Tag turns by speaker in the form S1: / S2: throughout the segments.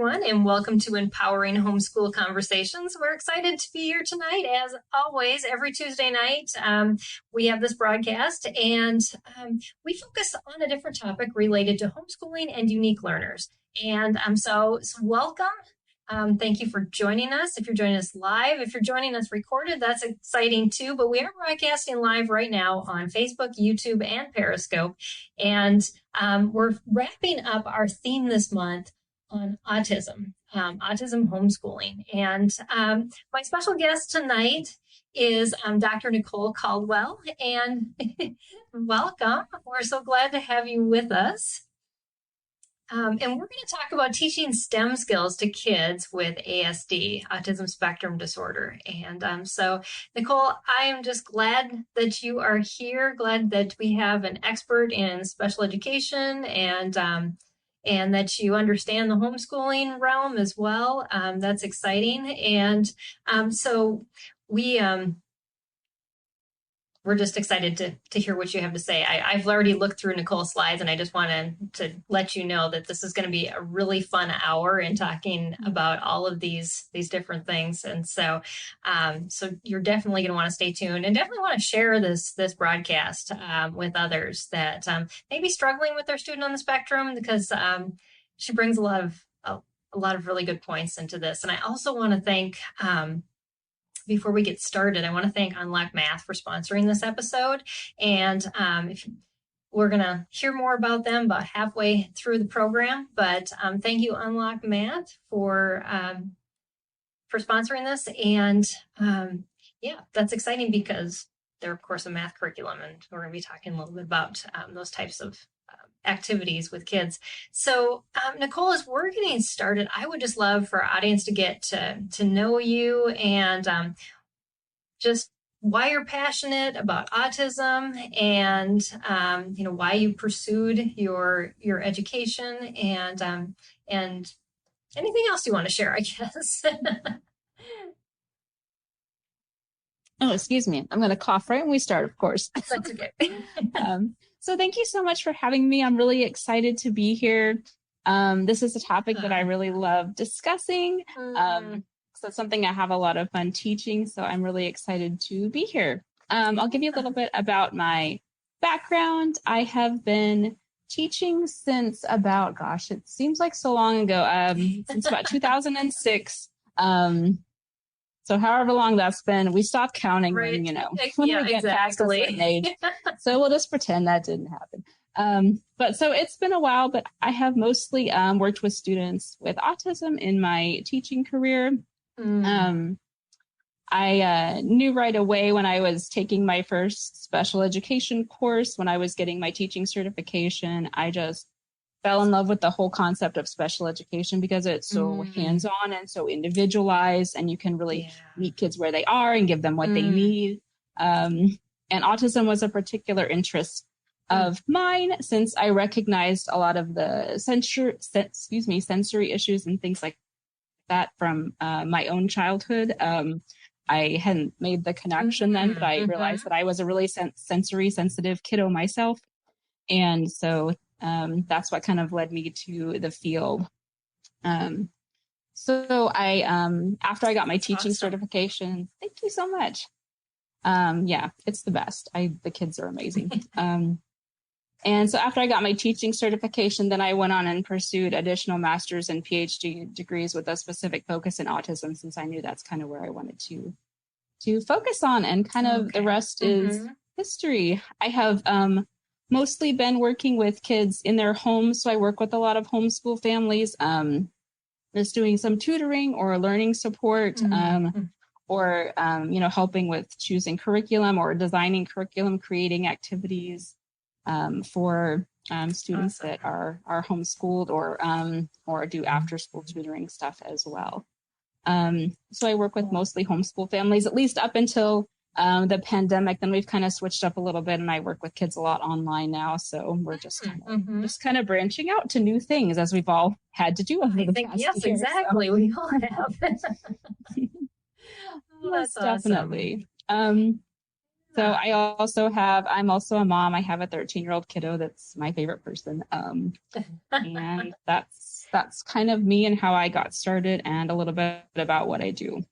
S1: everyone, and welcome to Empowering Homeschool Conversations. We're excited to be here tonight. As always, every Tuesday night, we have this broadcast, and we focus on a different topic related to homeschooling and unique learners. And so welcome. Thank you for joining us. If you're joining us live, if you're joining us recorded, that's exciting too. But we are broadcasting live right now on Facebook, YouTube, and Periscope. And we're wrapping up our theme this month on autism, autism homeschooling. And my special guest tonight is Dr. Nicole Caldwell. And welcome. We're so glad to have you with us. And we're going to talk about teaching STEM skills to kids with ASD, autism spectrum disorder. And so, Nicole, I am just glad that you are here, glad that we have an expert in special education and that you understand the homeschooling realm as well. That's exciting. And so we're just excited to hear what you have to say. I've already looked through Nicole's slides, and I just wanted to let you know that this is going to be a really fun hour in talking about all of these different things. And so you're definitely going to want to stay tuned and definitely want to share this broadcast with others that may be struggling with their student on the spectrum, because she brings a lot of really good points into this. And I also want to thank before we get started, I want to thank Unlock Math for sponsoring this episode. And we're going to hear more about them about halfway through the program. But thank you, Unlock Math, for sponsoring this. And that's exciting because they're, of course, a math curriculum. And we're going to be talking a little bit about those types of activities with kids. So, Nicole, as we're getting started, I would just love for our audience to get to know you and just why you're passionate about autism and why you pursued your education and anything else you want to share, I guess.
S2: Oh, excuse me. I'm going to cough right when we start, of course.
S1: That's okay.
S2: So thank you so much for having me. I'm really excited to be here. This is a topic that I really love discussing. So it's something I have a lot of fun teaching. So I'm really excited to be here. I'll give you a little bit about my background. I have been teaching since about, it seems like so long ago, since about 2006. So however long that's been, we stopped counting when we get past a certain age. So we'll just pretend that didn't happen. But so it's been a while, but I have mostly worked with students with autism in my teaching career. I knew right away when I was taking my first special education course, when I was getting my teaching certification, I just fell in love with the whole concept of special education because it's so hands-on and so individualized, and you can really meet kids where they are and give them what they need. And autism was a particular interest of mine since I recognized a lot of the sensory issues and things like that from my own childhood. I hadn't made the connection then, but I realized that I was a really sensory sensitive kiddo myself. And so that's what kind of led me to the field. So I, after I got my teaching certification, thank you so much. It's the best. The kids are amazing. And so after I got my teaching certification, then I went on and pursued additional master's and PhD degrees with a specific focus in autism, since I knew that's kind of where I wanted to focus on, and kind of the rest is history. I have, mostly been working with kids in their homes. So I work with a lot of homeschool families, just doing some tutoring or learning support, or, helping with choosing curriculum or designing curriculum, creating activities for students that are homeschooled or do after school tutoring stuff as well. So I work with mostly homeschool families, at least up until the pandemic. Then we've kind of switched up a little bit, and I work with kids a lot online now. So we're just kind of branching out to new things, as we've all had to do over the past year.
S1: Yes, exactly. So. We all have.
S2: Yes, definitely. So I'm also a mom. I have a 13-year-old kiddo that's my favorite person. And that's kind of me and how I got started and a little bit about what I do.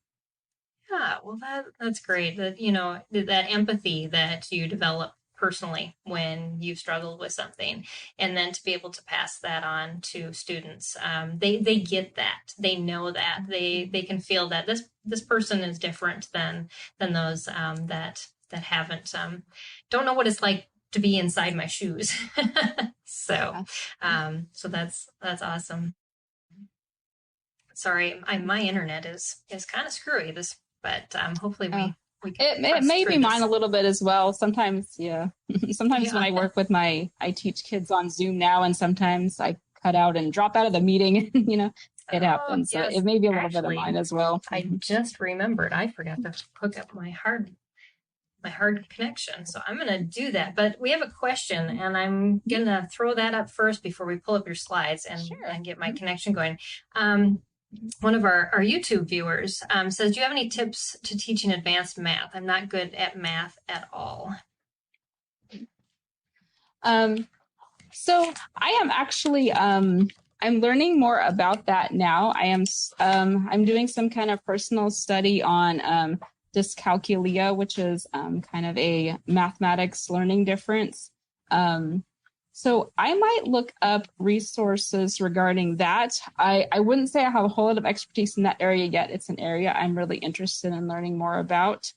S1: Yeah, well, that's great. That that empathy that you develop personally when you've struggled with something, and then to be able to pass that on to students, they get that, they know that, they can feel that this person is different than those that haven't don't know what it's like to be inside my shoes. So, so that's awesome. Sorry, my internet is kind of screwy. But hopefully we can
S2: it may be
S1: through
S2: mine
S1: this.
S2: a little bit as well. Sometimes, yeah. Sometimes when I work with I teach kids on Zoom now, and sometimes I cut out and drop out of the meeting. It happens. So
S1: Yes.
S2: it may be a little bit of
S1: Actually,
S2: mine as well.
S1: I just remembered I forgot to hook up my hard connection. So I'm going to do that. But we have a question, and I'm going to throw that up first before we pull up your slides and get my connection going. One of our YouTube viewers says, do you have any tips to teaching advanced math? I'm not good at math at all.
S2: So I am actually, I'm learning more about that now. I'm doing some kind of personal study on dyscalculia, which is kind of a mathematics learning difference. So I might look up resources regarding that. I wouldn't say I have a whole lot of expertise in that area yet. It's an area I'm really interested in learning more about.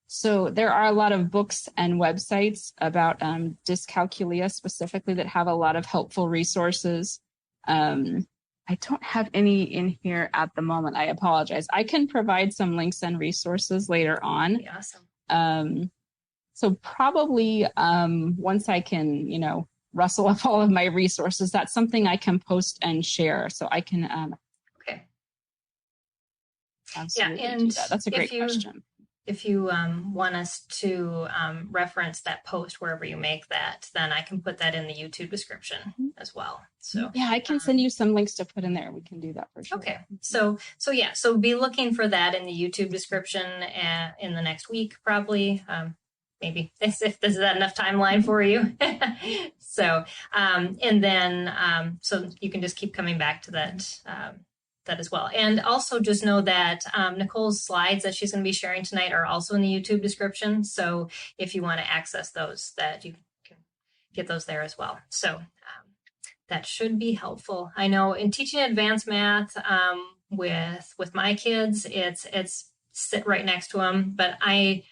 S2: So there are a lot of books and websites about dyscalculia specifically that have a lot of helpful resources. I don't have any in here at the moment. I apologize. I can provide some links and resources later on.
S1: That'd be awesome.
S2: So probably once I can, rustle up all of my resources, that's something I can post and share. So I can.
S1: Okay.
S2: Absolutely,
S1: and
S2: do that. That's a great question.
S1: If you want us to reference that post wherever you make that, then I can put that in the YouTube description as well. So
S2: yeah, I can send you some links to put in there. We can do that for sure.
S1: Okay. So be looking for that in the YouTube description in the next week, probably. Maybe if this is enough timeline for you. So, and then, so you can just keep coming back to that, that as well. And also just know that Nicole's slides that she's going to be sharing tonight are also in the YouTube description. So if you want to access those, that you can get those there as well. So that should be helpful. I know in teaching advanced math with my kids, it's sit right next to them, but I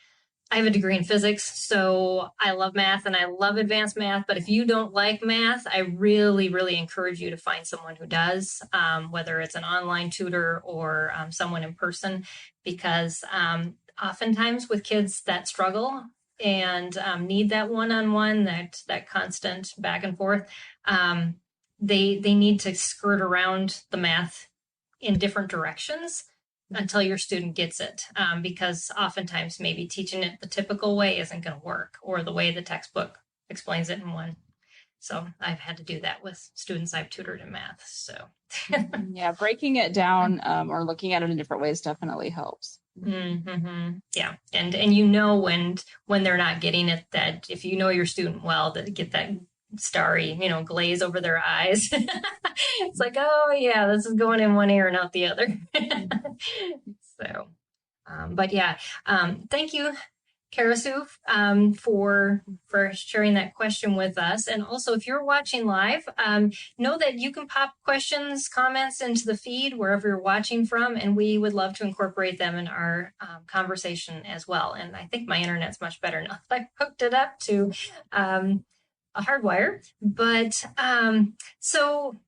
S1: have a degree in physics, so I love math and I love advanced math. But if you don't like math, I really, really encourage you to find someone who does, whether it's an online tutor or someone in person, because oftentimes with kids that struggle and need that one-on-one, that constant back and forth, they need to skirt around the math in different directions until your student gets it, because oftentimes maybe teaching it the typical way isn't going to work, or the way the textbook explains it in one. So I've had to do that with students I've tutored in math. So
S2: yeah, breaking it down or looking at it in different ways definitely helps.
S1: Yeah, and when they're not getting it, that if you know your student well, that get that starry, glaze over their eyes. It's like, oh yeah, this is going in one ear, not the other. So, but yeah, thank you, Karasu, for sharing that question with us. And also, if you're watching live, know that you can pop questions, comments into the feed wherever you're watching from, and we would love to incorporate them in our conversation as well. And I think my internet's much better now. I hooked it up to a hardwire, but so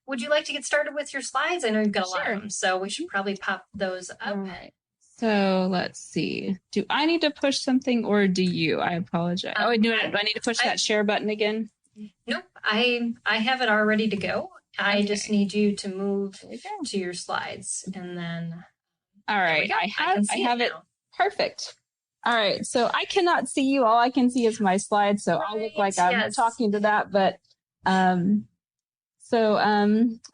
S1: would you like to get started with your slides? I know you've got a lot of them, so we should probably pop those up.
S2: All right. So let's see. Do I need to push something or do you? I apologize. Do I need to push that share button again?
S1: Nope. I have it all ready to go. I just need you to move to your slides, and then.
S2: All right. I have it. Perfect. All right. So I cannot see you. All I can see is my slide. So I'll look like I'm talking to that. But I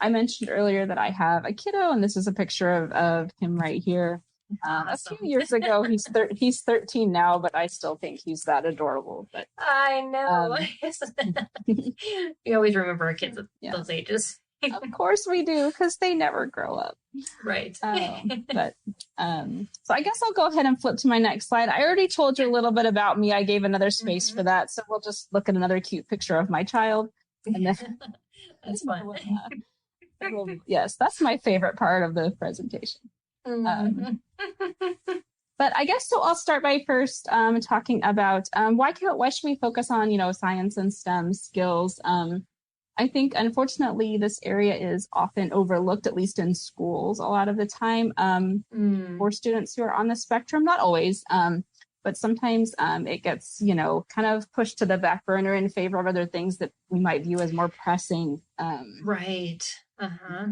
S2: mentioned earlier that I have a kiddo, and this is a picture of him right here. A few
S1: Awesome.
S2: years ago. He's 13 now, but I still think he's that adorable. But
S1: I know. We always remember our kids at
S2: yeah,
S1: those ages.
S2: of course we do, because they never grow up.
S1: Right.
S2: So I guess I'll go ahead and flip to my next slide. I already told you a little bit about me. I gave another space for that. So we'll just look at another cute picture of my child. And then
S1: That's fun.
S2: Yes, that's my favorite part of the presentation. But I guess so I'll start by first talking about why should we focus on, science and STEM skills? I think, unfortunately, this area is often overlooked, at least in schools, a lot of the time for students who are on the spectrum. Not always, but sometimes it gets, kind of pushed to the back burner in favor of other things that we might view as more pressing.
S1: Right. Uh-huh.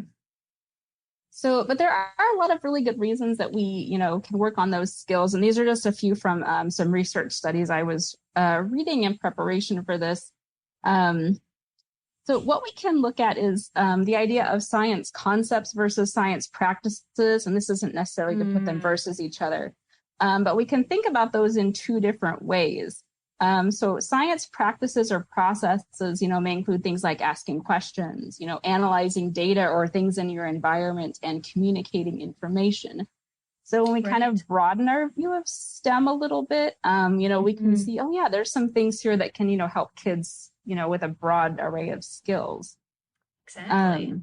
S2: So, but there are a lot of really good reasons that we, can work on those skills. And these are just a few from some research studies I was reading in preparation for this. So what we can look at is the idea of science concepts versus science practices. And this isn't necessarily to put them versus each other, but we can think about those in two different ways. So science practices or processes, may include things like asking questions, analyzing data or things in your environment and communicating information. So when we kind of broaden our view of STEM a little bit, we can see, oh yeah, there's some things here that can, help kids, with a broad array of skills.
S1: Exactly.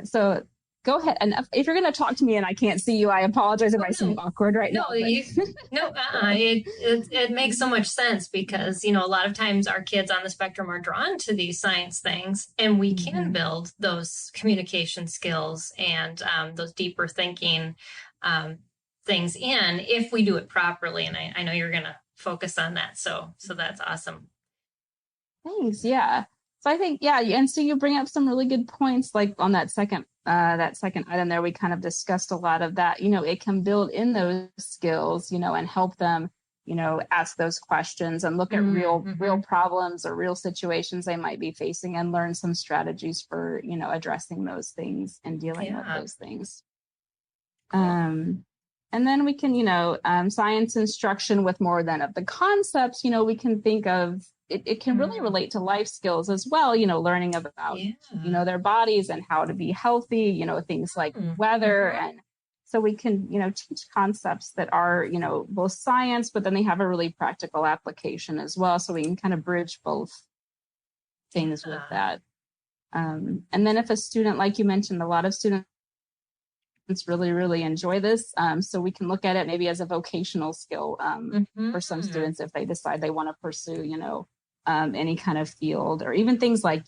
S2: So go ahead. And if you're going to talk to me and I can't see you, I apologize if I seem awkward right now.
S1: It makes so much sense because, a lot of times our kids on the spectrum are drawn to these science things, and we can build those communication skills and those deeper thinking things in if we do it properly. And I know you're going to focus on that. So that's awesome.
S2: Thanks. Yeah. So I think, and so you bring up some really good points, like on that second item there, we kind of discussed a lot of that. It can build in those skills, and help them, ask those questions and look at real problems or real situations they might be facing and learn some strategies for, addressing those things and dealing with those things. Cool. And then we can, science instruction with more than of the concepts, we can think of it can really relate to life skills as well, learning about, their bodies and how to be healthy, things like weather. And so we can, teach concepts that are, both science, but then they have a really practical application as well. So we can kind of bridge both things with that. And then if a student, like you mentioned, a lot of students really, really enjoy this. So we can look at it maybe as a vocational skill for some students if they decide they want to pursue, any kind of field, or even things like,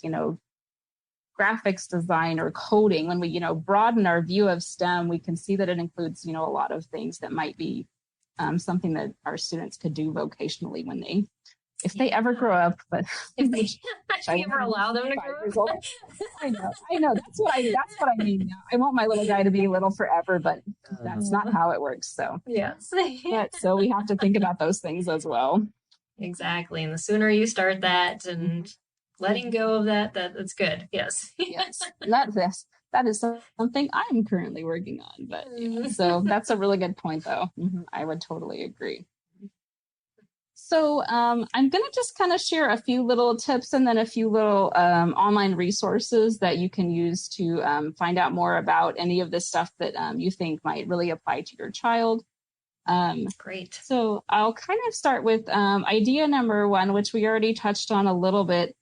S2: graphics design or coding. When we, broaden our view of STEM, we can see that it includes, a lot of things that might be something that our students could do vocationally if they ever grow up. But
S1: if I ever allow them to grow up.
S2: I know. That's what I mean now. I want my little guy to be little forever, but that's not how it works. So
S1: yes.
S2: So we have to think about those things as well.
S1: Exactly. And the sooner you start that and letting go of that's good. Yes.
S2: Yes. That is something I'm currently working on. But so that's a really good point, though. I would totally agree. So I'm going to just kind of share a few little tips and then a few little online resources that you can use to find out more about any of this stuff that you think might really apply to your child.
S1: Great.
S2: So I'll kind of start with idea number one, which we already touched on a little bit,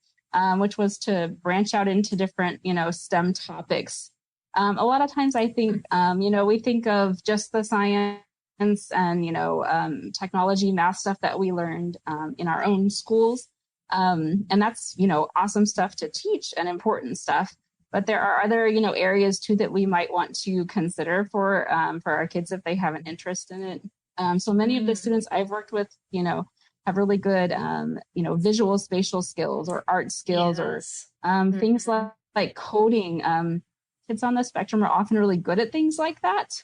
S2: which was to branch out into different, STEM topics. A lot of times I think, we think of just the science and, technology, math stuff that we learned in our own schools. And that's, awesome stuff to teach and important stuff. But there are other, areas too that we might want to consider for our kids if they have an interest in it. So many of the students I've worked with, have really good, visual spatial skills or art skills or things like coding. Kids on the spectrum are often really good at things like that.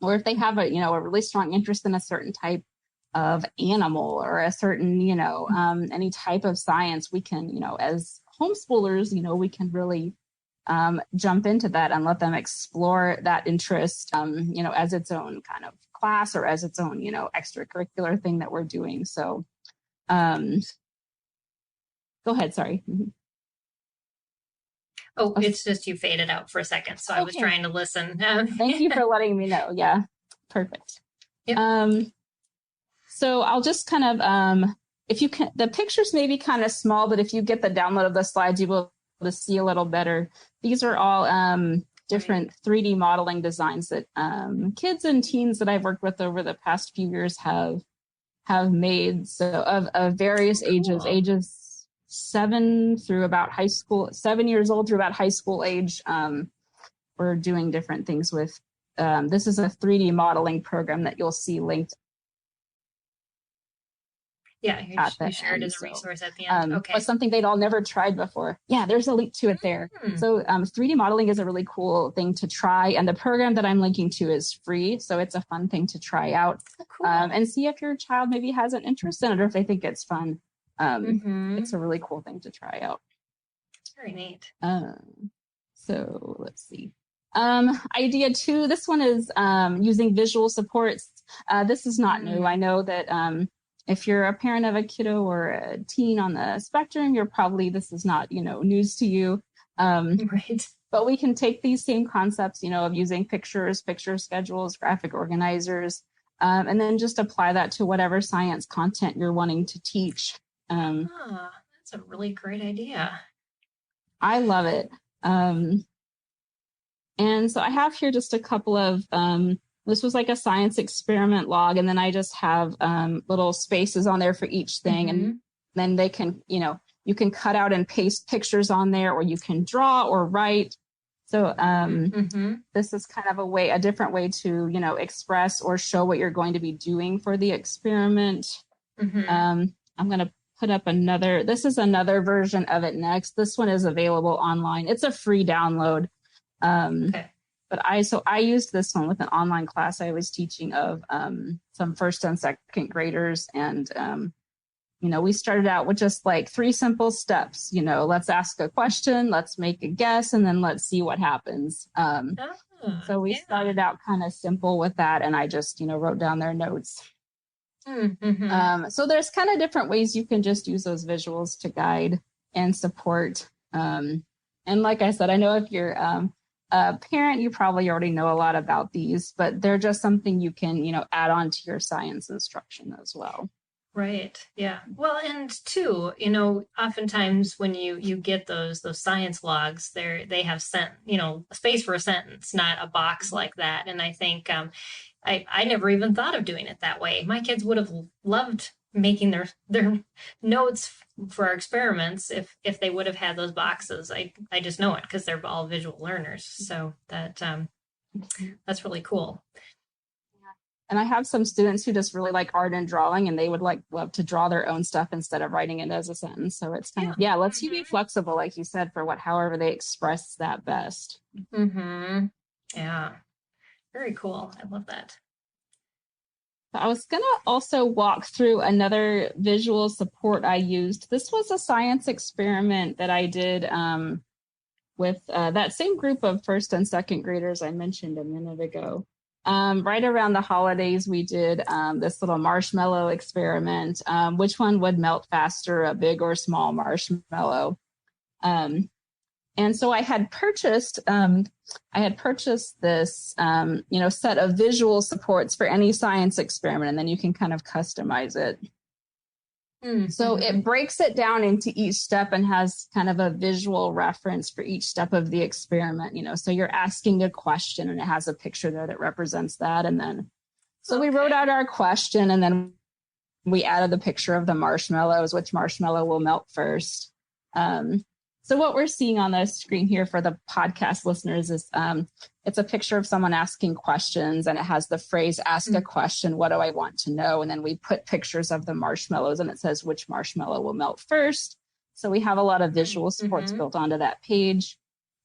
S2: Or if they have a really strong interest in a certain type of animal or a certain, any type of science, we can, as homeschoolers, we can really jump into that and let them explore that interest, as its own kind of class or as its own, extracurricular thing that we're doing. So go ahead. Sorry.
S1: Oh, it's just you faded out for a second. So I was trying to listen.
S2: Thank you for letting me know. Yeah, perfect. Yep. So I'll just kind of, if you can, the pictures may be kind of small, but if you get the download of the slides, you will be able to see a little better. These are all different 3D modeling designs that kids and teens that I've worked with over the past few years have made. So of various ages 7 through about high school, 7 years old through about high school age. We're doing different things with. This is a 3D modeling program that you'll see linked.
S1: Yeah, you shared as a resource at the end. Okay.
S2: But something they'd all never tried before. Yeah, there's a link to it there. So 3D modeling is a really cool thing to try. And the program that I'm linking to is free. So it's a fun thing to try out. Cool. And see if your child maybe has an interest in it or if they think it's fun. It's a really cool thing to try out.
S1: Very neat.
S2: So let's see. Idea 2, this one is using visual supports. This is not new. I know that if you're a parent of a kiddo or a teen on the spectrum, this is not, news to you.
S1: Right.
S2: But we can take these same concepts, of using pictures, picture schedules, graphic organizers, and then just apply that to whatever science content you're wanting to teach.
S1: That's a really great idea.
S2: I love it. And so I have here just a couple of, this was like a science experiment log, and then I just have little spaces on there for each thing. And then they can, you can cut out and paste pictures on there, or you can draw or write. So this is kind of a different way to, express or show what you're going to be doing for the experiment. I'm going to put up this is another version of it next. This one is available online. It's a free download. But I used this one with an online class I was teaching of some first and second graders. And, we started out with just like 3 simple steps. Let's ask a question, let's make a guess, and then let's see what happens. So we started out kind of simple with that. And I just, wrote down their notes. So there's kind of different ways you can just use those visuals to guide and support. And like I said, I know if you're a parent, you probably already know a lot about these, but they're just something you can, add on to your science instruction as well.
S1: Right. Yeah. Well, and too, oftentimes when you get those science logs, they have a space for a sentence, not a box like that. And I think I never even thought of doing it that way. My kids would have loved making their notes for our experiments if they would have had those boxes. I just know it because they're all visual learners. So that's really cool.
S2: And I have some students who just really like art and drawing, and they would love to draw their own stuff instead of writing it as a sentence. So it's kind of, let's you be flexible, like you said, for however they express that best.
S1: Yeah. Very cool. I love that.
S2: I was going to also walk through another visual support I used. This was a science experiment that I did with that same group of first and second graders I mentioned a minute ago. Right around the holidays, we did this little marshmallow experiment. Which one would melt faster, a big or small marshmallow? And so I had purchased this, set of visual supports for any science experiment, and then you can kind of customize it. So it breaks it down into each step and has kind of a visual reference for each step of the experiment, so you're asking a question and it has a picture there that represents that. And then, we wrote out our question, and then we added the picture of the marshmallows, which marshmallow will melt first. So what we're seeing on the screen here for the podcast listeners is it's a picture of someone asking questions, and it has the phrase, ask a question, what do I want to know? And then we put pictures of the marshmallows, and it says which marshmallow will melt first. So we have a lot of visual supports built onto that page.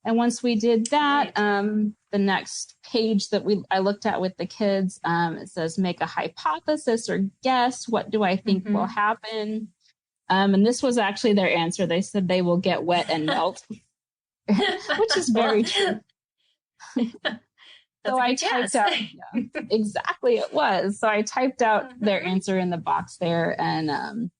S2: And once we did that, the next page that I looked at with the kids, it says make a hypothesis or guess, what do I think will happen? And this was actually their answer. They said they will get wet and melt. which is very true. So I typed out, exactly, it was. So I typed out their answer in the box there, and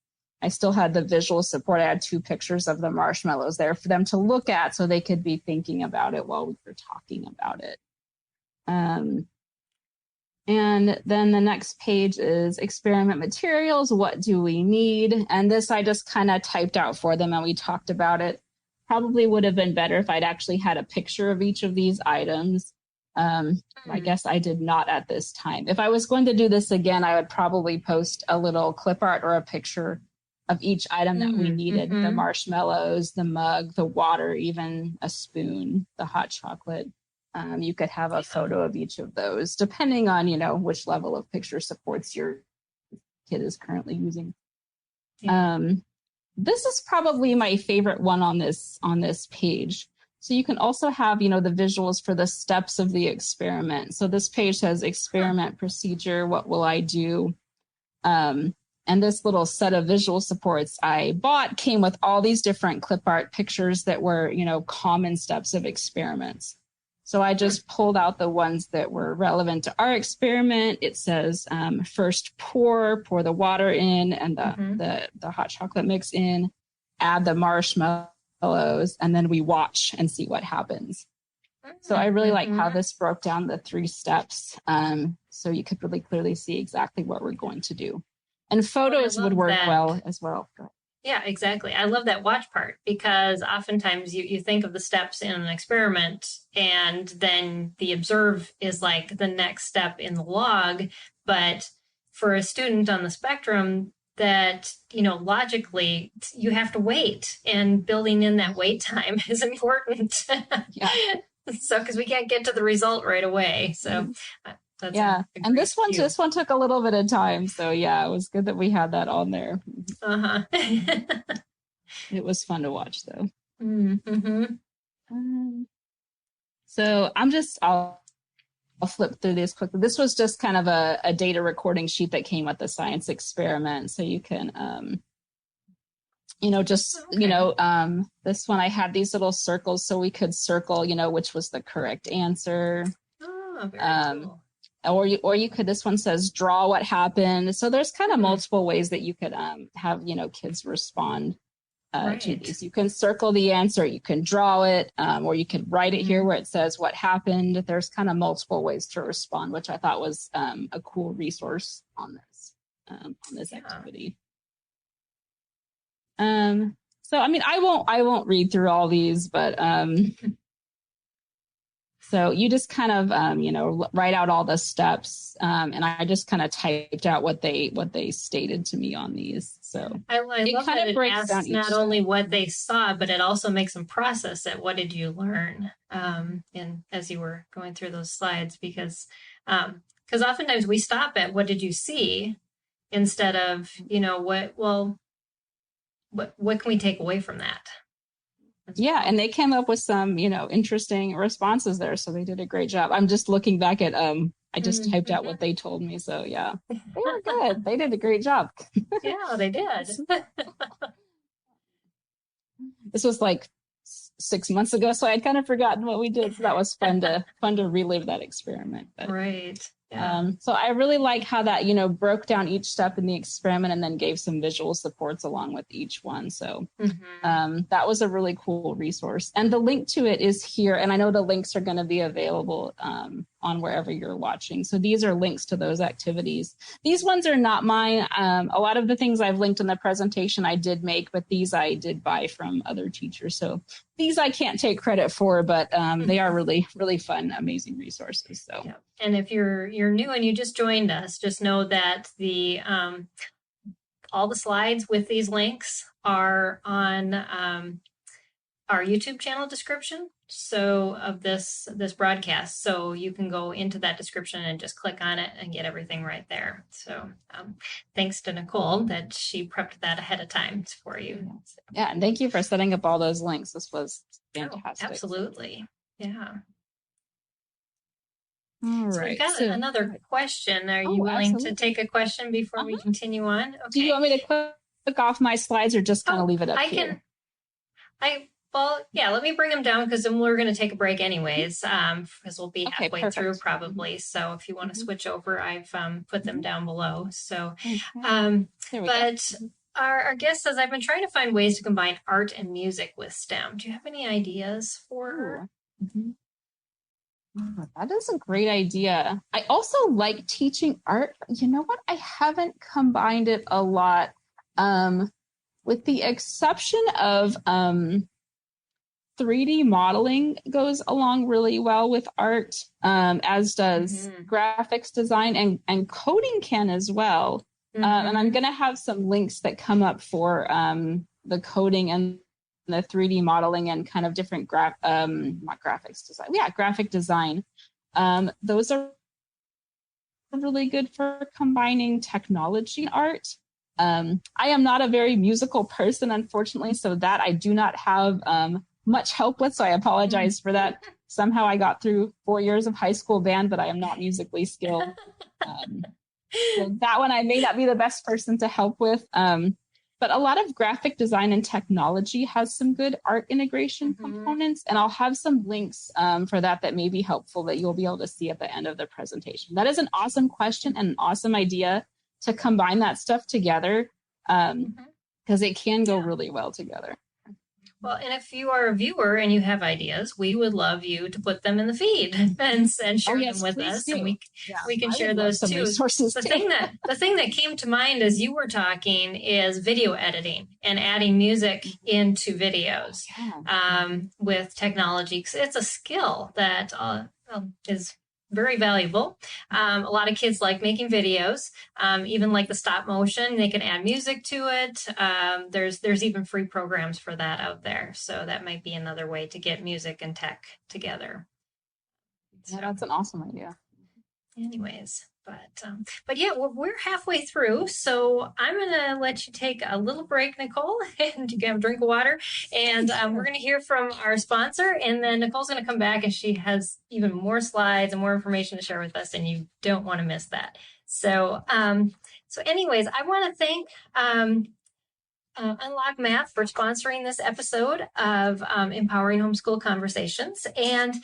S2: I still had the visual support. I had 2 pictures of the marshmallows there for them to look at so they could be thinking about it while we were talking about it. And then the next page is experiment materials. What do we need? And this I just kind of typed out for them and we talked about it. Probably would have been better if I'd actually had a picture of each of these items. I guess I did not at this time. If I was going to do this again, I would probably post a little clip art or a picture of each item that we needed. The marshmallows, the mug, the water, even a spoon, the hot chocolate. You could have a photo of each of those, depending on, which level of picture supports your kid is currently using. This is probably my favorite one on this page. So you can also have, the visuals for the steps of the experiment. So this page says experiment procedure. What will I do? And this little set of visual supports I bought came with all these different clip art pictures that were, common steps of experiments. So I just pulled out the ones that were relevant to our experiment. It says first pour the water in and the hot chocolate mix in, add the marshmallows, and then we watch and see what happens. So I really like how this broke down the 3 steps. So you could really clearly see exactly what we're going to do. And photos would work well as well.
S1: Yeah, exactly. I love that watch part because oftentimes you think of the steps in an experiment and then the observe is like the next step in the log. But for a student on the spectrum that, logically you have to wait, and building in that wait time is important. So, because we can't get to the result right away. So that's
S2: and this one took a little bit of time. So it was good that we had that on there. It was fun to watch though. So I'll flip through this quickly. This was just kind of a data recording sheet that came with the science experiment. So you can, this one I had these little circles so we could circle, which was the correct answer.
S1: Oh, very cool.
S2: Or you could, this one says draw what happened. So there's kind of multiple ways that you could have, kids respond to these. You can circle the answer, you can draw it, or you could write it here where it says what happened. There's kind of multiple ways to respond, which I thought was a cool resource on this activity. So, I won't read through all these, but so you just kind of, write out all the steps. And I just kind of typed out what they stated to me on these. So
S1: I love that it asks not only what they saw, but it also makes them process it. What did you learn? And as you were going through those slides, because oftentimes we stop at what did you see instead of, what can we take away from that?
S2: And they came up with some, interesting responses there. So they did a great job. I'm just looking back at, I just typed out what they told me. So they were good. They did a great job.
S1: Yeah, they did.
S2: This was like 6 months ago. So I'd kind of forgotten what we did. So that was fun to relive that experiment. But,
S1: right.
S2: So I really like how that, broke down each step in the experiment and then gave some visual supports along with each one. So that was a really cool resource. And the link to it is here. And I know the links are going to be available on wherever you're watching. So these are links to those activities. These ones are not mine. A lot of the things I've linked in the presentation I did make, but these I did buy from other teachers. So these I can't take credit for, but they are really, really fun, amazing resources. So.
S1: Yeah. And if you're new and you just joined us, just know that the all the slides with these links are on our YouTube channel description. So of this broadcast, so you can go into that description and just click on it and get everything right there. So thanks to Nicole that she prepped that ahead of time for you. So.
S2: Yeah, and thank you for setting up all those links. This was fantastic.
S1: Oh, absolutely. Yeah.
S2: All right.
S1: So we've got another question. Are you willing to take a question before we continue on? Okay.
S2: Do you want me to click off my slides or just kind of leave it up here?
S1: Well, yeah, let me bring them down because then we're going to take a break anyways, because we'll be
S2: Okay,
S1: halfway through
S2: perfect.
S1: probably. So if you want to switch over, I've put them down below. So,
S2: Okay. There we go.
S1: but our guest says, I've been trying to find ways to combine art and music with STEM. Do you have any ideas for her?
S2: Ooh. Oh, that is a great idea. I also like teaching art. You know what? I haven't combined it a lot, with the exception of 3D modeling goes along really well with art, as does graphics design and coding can as well. And I'm going to have some links that come up for the coding and the 3D modeling and kind of different not graphics design. Yeah, graphic design. Those are really good for combining technology and art. I am not a very musical person, unfortunately, so that I do not have much help with, so I apologize for that. Somehow I got through 4 years of high school band, but I am not musically skilled. So that one I may not be the best person to help with. But a lot of graphic design and technology has some good art integration components, and I'll have some links for that may be helpful that you'll be able to see at the end of the presentation. That is an awesome question and an awesome idea to combine that stuff together, because it can go really well together.
S1: Well, and if you are a viewer and you have ideas, we would love you to put them in the feed and share them with us, and we can share those too.
S2: Resources
S1: the thing that came to mind as you were talking is video editing and adding music into videos with technology, because it's a skill that is very valuable. A lot of kids like making videos, even like the stop motion. They can add music to it. There's even free programs for that out there. So that might be another way to get music and tech together.
S2: Yeah, that's an awesome idea.
S1: Anyways, but yeah, we're halfway through, so I'm gonna let you take a little break, Nicole, and you can have a drink of water, and we're gonna hear from our sponsor, and then Nicole's gonna come back, and she has even more slides and more information to share with us, and you don't want to miss that. So, anyways, I want to thank Unlock Math for sponsoring this episode of Empowering Homeschool Conversations, and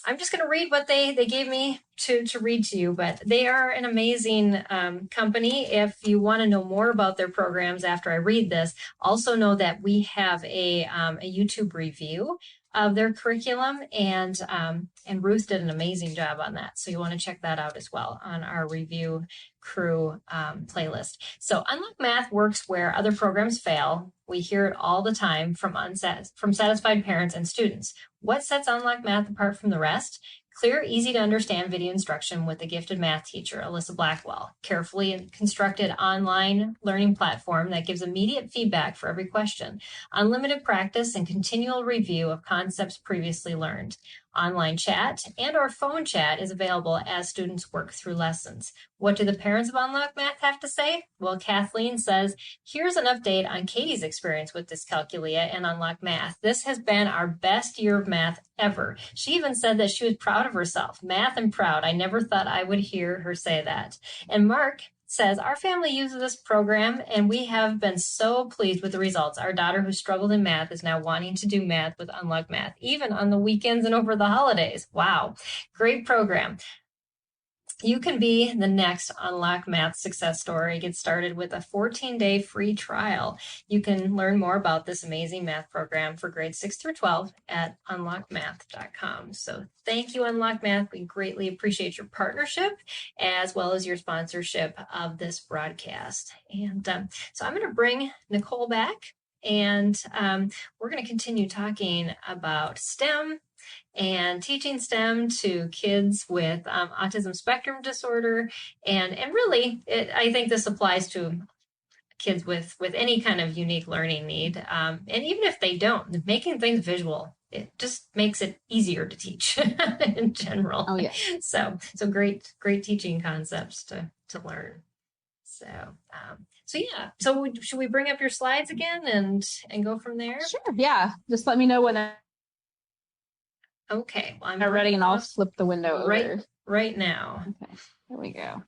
S1: I'm just going to read what they gave me to read to you, but they are an amazing company. If you want to know more about their programs after I read this, also know that we have a YouTube review of their curriculum, and Ruth did an amazing job on that. So you want to check that out as well on our review crew playlist. So Unlock Math works where other programs fail. We hear it all the time from satisfied parents and students. What sets Unlock Math apart from the rest? Clear, easy to understand video instruction with a gifted math teacher, Alyssa Blackwell. Carefully constructed online learning platform that gives immediate feedback for every question. Unlimited practice and continual review of concepts previously learned. Online chat and or phone chat is available as students work through lessons. What do the parents of Unlock Math have to say? Well, Kathleen says, here's an update on Katie's experience with Dyscalculia and Unlock Math. This has been our best year of math ever. She even said that she was proud of herself. Math and proud. I never thought I would hear her say that. And Mark says, our family uses this program and we have been so pleased with the results. Our daughter who struggled in math is now wanting to do math with Unlock Math, even on the weekends and over the holidays. Wow, great program. You can be the next Unlock Math success story. Get started with a 14-day free trial. You can learn more about this amazing math program for grades 6 through 12 at unlockmath.com. So thank you, Unlock Math. We greatly appreciate your partnership as well as your sponsorship of this broadcast. And so I'm going to bring Nicole back, and we're going to continue talking about STEM and teaching STEM to kids with autism spectrum disorder. And really, I think this applies to kids with any kind of unique learning need. And even if they don't, making things visual, it just makes it easier to teach in general.
S2: Oh, yeah.
S1: So great teaching concepts to learn. So yeah. So should we bring up your slides again and go from there?
S2: Sure. Yeah. Just let me know when
S1: Okay. Well, I'm
S2: ready, and I'll flip the window over.
S1: Right now.
S2: Okay. There we go.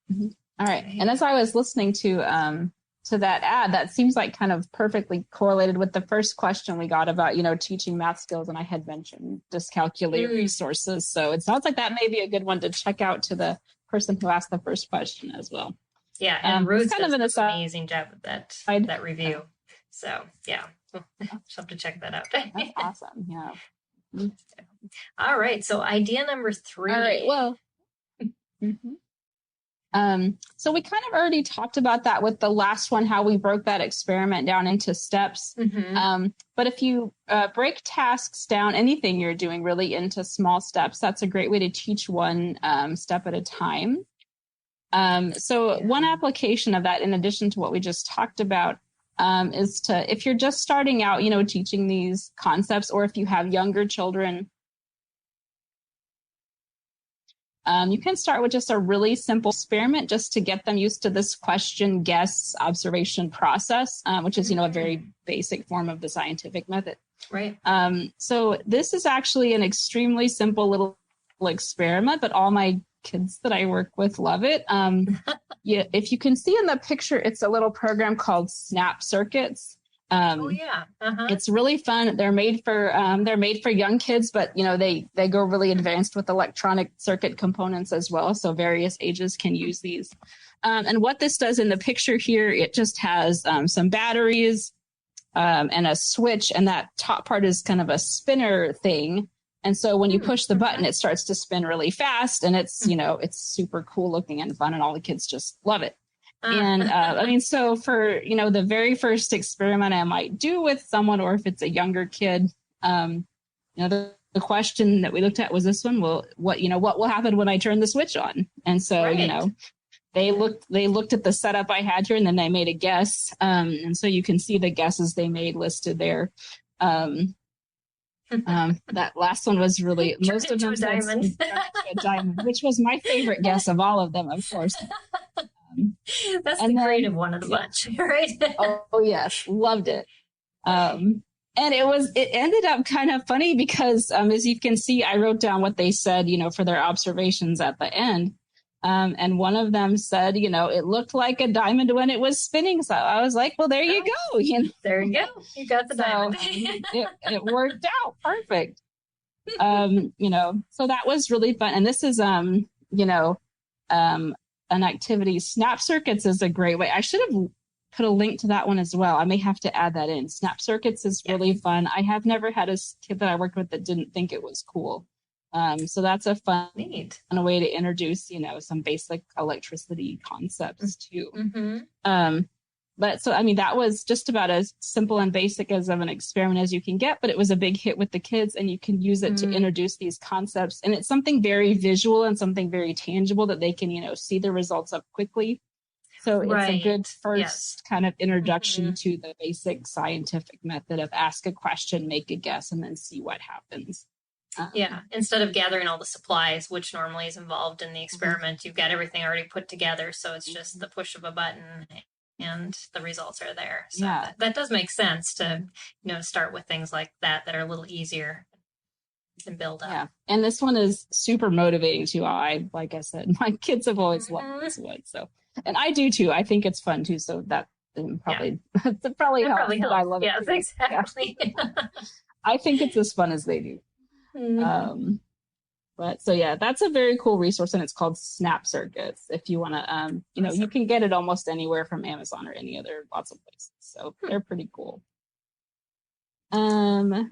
S2: All right. And as I was listening to to that ad, that seems like kind of perfectly correlated with the first question we got about, teaching math skills. And I had mentioned dyscalculia resources. So it sounds like that may be a good one to check out to the person who asked the first question as well.
S1: Yeah. And Ruth does an amazing job with that review. So yeah, just have to check that out.
S2: That's awesome. Yeah.
S1: All right. So idea number 3.
S2: All right. Well, so we kind of already talked about that with the last one, how we broke that experiment down into steps. But if you break tasks down, anything you're doing really into small steps, that's a great way to teach one step at a time. One application of that, in addition to what we just talked about, is to, if you're just starting out, teaching these concepts, or if you have younger children, you can start with just a really simple experiment just to get them used to this question, guess, observation process, which is, a very basic form of the scientific method.
S1: Right.
S2: So this is actually an extremely simple little experiment, but all my kids that I work with love it. If you can see in the picture, it's a little program called Snap Circuits. It's really fun. They're made for young kids, but they go really advanced with electronic circuit components as well. So various ages can use these. And what this does in the picture here, it just has some batteries and a switch, and that top part is kind of a spinner thing. And so when you push the button, it starts to spin really fast, and it's super cool looking and fun, and all the kids just love it. And so for, the very first experiment I might do with someone, or if it's a younger kid, the question that we looked at was this one. Well, what will happen when I turn the switch on? And so, they looked at the setup I had here, and then they made a guess. And so you can see the guesses they made listed there. That last one was really, most of them said a diamond, which was my favorite guess of all of them, of course.
S1: That's the creative one of the bunch, right?
S2: Oh yes, loved it. And it ended up kind of funny because, as you can see, I wrote down what they said, for their observations at the end. And one of them said, it looked like a diamond when it was spinning. So I was like, well, there you go.
S1: There you go. You got the diamond.
S2: it worked out perfect. So that was really fun. And this is, an activity. Snap Circuits is a great way. I should have put a link to that one as well. I may have to add that in. Snap Circuits is really fun. I have never had a kid that I worked with that didn't think it was cool. So that's a fun way to introduce, some basic electricity concepts too. But so, that was just about as simple and basic as of an experiment as you can get, but it was a big hit with the kids, and you can use it to introduce these concepts. And it's something very visual and something very tangible that they can, see the results of quickly. So it's a good first kind of introduction to the basic scientific method of ask a question, make a guess, and then see what happens.
S1: Instead of gathering all the supplies, which normally is involved in the experiment, you've got everything already put together. So it's just the push of a button and the results are there. So that does make sense to, start with things like that are a little easier and build up. Yeah.
S2: And this one is super motivating too. Like I said, my kids have always loved this one. So, and I do too. I think it's fun too. So that probably helps. I love it.
S1: Yes, exactly.
S2: I think it's as fun as they do. But so that's a very cool resource, and it's called Snap Circuits. If you want to, you can get it almost anywhere from Amazon or any other lots of places. So they're pretty cool. Another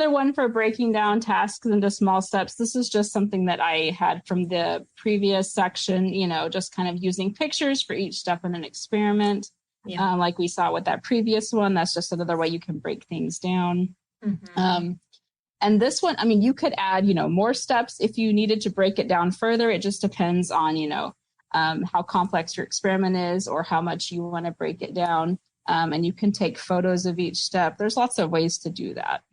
S2: one for breaking down tasks into small steps. This is just something that I had from the previous section. Just kind of using pictures for each step in an experiment, like we saw with that previous one. That's just another way you can break things down. And this one, you could add, more steps if you needed to break it down further. It just depends on, how complex your experiment is or how much you want to break it down. And you can take photos of each step. There's lots of ways to do that.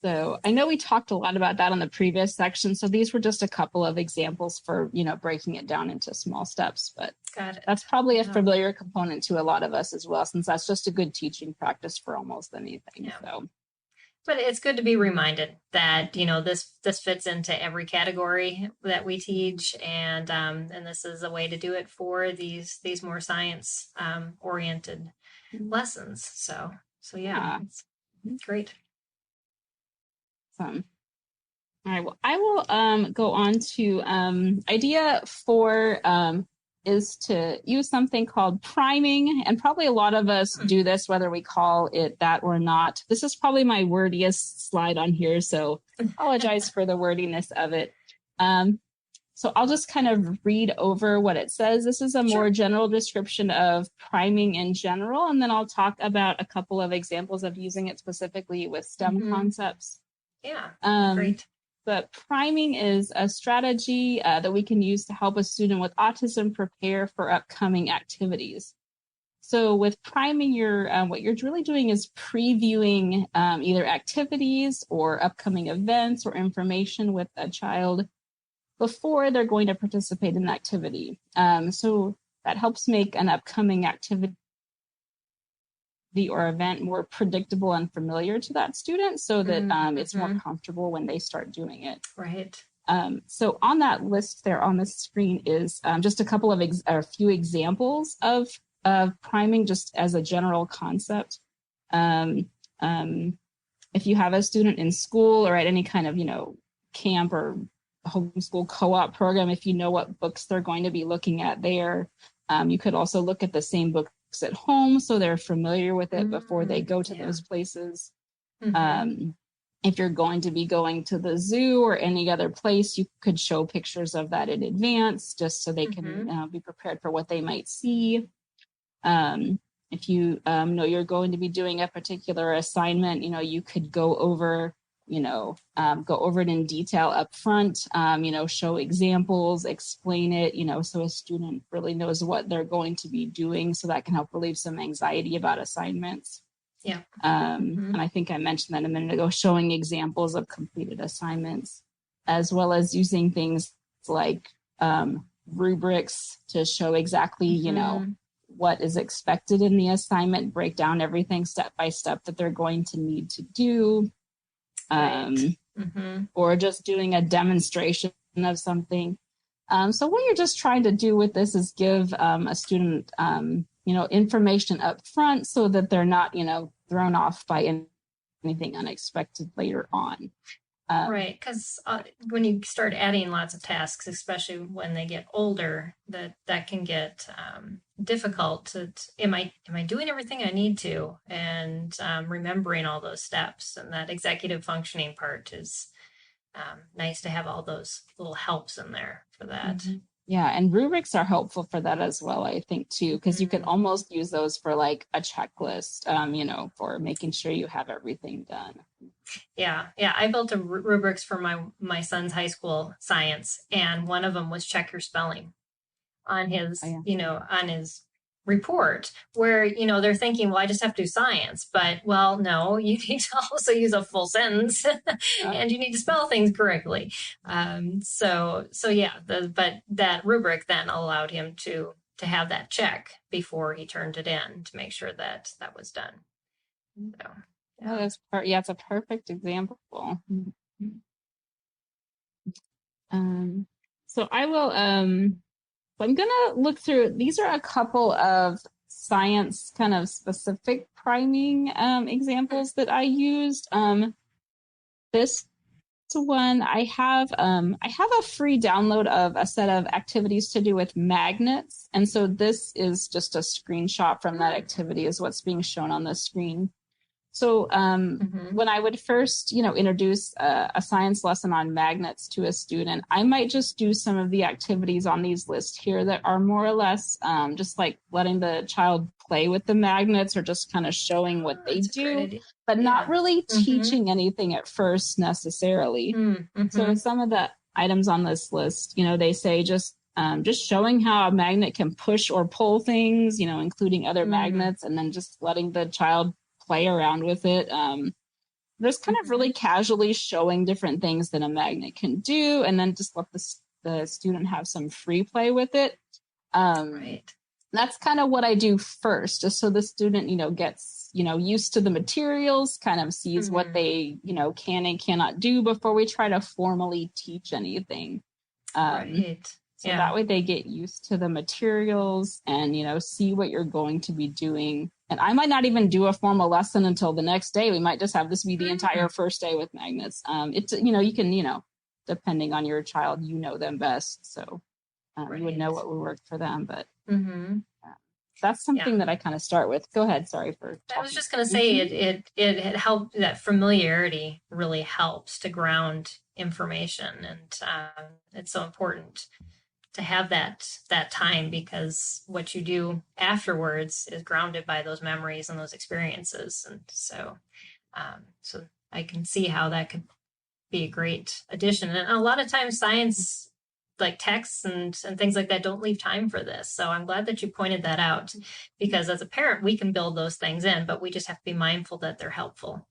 S2: So I know we talked a lot about that on the previous section. So these were just a couple of examples for, breaking it down into small steps. But that's probably a familiar component to a lot of us as well, since that's just a good teaching practice for almost anything. So.
S1: But it's good to be reminded that, this fits into every category that we teach, and this is a way to do it for these more science oriented lessons. So yeah,
S2: Yeah.
S1: it's great.
S2: Awesome. All right. Well, I will go on to idea 4 is to use something called priming. And probably a lot of us do this, whether we call it that or not. This is probably my wordiest slide on here, so apologize for the wordiness of it. So I'll just kind of read over what it says. This is a more general description of priming in general, and then I'll talk about a couple of examples of using it specifically with STEM concepts.
S1: Yeah,
S2: great. But priming is a strategy that we can use to help a student with autism prepare for upcoming activities. So with priming, what you're really doing is previewing either activities or upcoming events or information with a child before they're going to participate in the activity. So that helps make an upcoming activity or event more predictable and familiar to that student, so that it's more comfortable when they start doing it.
S1: Right.
S2: So on that list there on the screen is just a couple of a few examples of priming, just as a general concept. If you have a student in school or at any kind of camp or homeschool co-op program, if you know what books they're going to be looking at there, you could also look at the same books at home so they're familiar with it before they go to those places. If you're going to be going to the zoo or any other place, you could show pictures of that in advance just so they can be prepared for what they might see. If you know you're going to be doing a particular assignment, you could go over it in detail up front, show examples, explain it, so a student really knows what they're going to be doing, so that can help relieve some anxiety about assignments.
S1: Yeah.
S2: And I think I mentioned that a minute ago, showing examples of completed assignments, as well as using things like rubrics to show exactly, what is expected in the assignment, break down everything step by step that they're going to need to do. Or just doing a demonstration of something. So what you're just trying to do with this is give a student, information up front so that they're not, thrown off by anything unexpected later on.
S1: Right, because when you start adding lots of tasks, especially when they get older, that can get difficult. Am I doing everything I need to, and remembering all those steps, and that executive functioning part is nice to have all those little helps in there for that.
S2: Yeah, and rubrics are helpful for that as well, I think, too, because you can almost use those for like a checklist, for making sure you have everything done.
S1: Yeah. I built a rubrics for my son's high school science, and one of them was check your spelling on his, on his report, where, they're thinking, well, I just have to do science, but no, you need to also use a full sentence and you need to spell things correctly. So yeah, but that rubric then allowed him to have that check before he turned it in to make sure that was done. So,
S2: yeah. It's a perfect example. So I will, I'm going to look through, these are a couple of science kind of specific priming examples that I used. This one, I have a free download of a set of activities to do with magnets. And so this is just a screenshot from that activity is what's being shown on the screen. So when I would first, introduce a science lesson on magnets to a student, I might just do some of the activities on these lists here that are more or less just like letting the child play with the magnets or just kind of showing what they do, but not really teaching anything at first necessarily. So some of the items on this list, they say just showing how a magnet can push or pull things, including other magnets, and then just letting the child play around with it. There's kind of really casually showing different things that a magnet can do, and then just let the student have some free play with it.
S1: Right.
S2: that's kind of what I do first, just so the student, gets, used to the materials, kind of sees what they, can and cannot do before we try to formally teach anything.
S1: Right.
S2: So that way they get used to the materials and, see what you're going to be doing. And I might not even do a formal lesson until the next day. We might just have this be the entire first day with magnets. It's, you can, depending on your child, them best. So you would know what would work for them. But that's something that I kind of start with. Go ahead. Sorry for talking.
S1: I was just going to say it helped. That familiarity really helps to ground information, and it's so important to have that time, because what you do afterwards is grounded by those memories and those experiences. And so I can see how that could be a great addition. And a lot of times science, like texts and things like that, don't leave time for this. So I'm glad that you pointed that out, because as a parent, we can build those things in, but we just have to be mindful that they're helpful.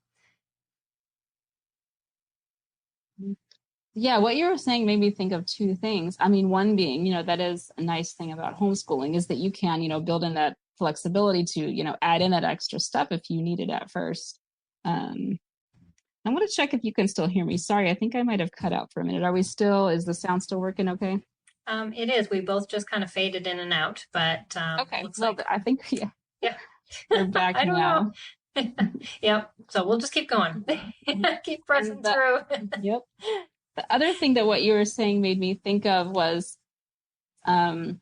S2: Yeah, what you were saying made me think of two things. I mean, one being, that is a nice thing about homeschooling, is that you can, build in that flexibility to, add in that extra stuff if you need it at first. I'm going to check if you can still hear me. Sorry, I think I might have cut out for a minute. Is the sound still working okay?
S1: It is. We both just kind of faded in and out, but
S2: okay. Well, I think,
S1: yeah.
S2: We're back
S1: I don't
S2: now.
S1: know. Yep. So we'll just keep going. Keep pressing through.
S2: Yep. The other thing that what you were saying made me think of was, a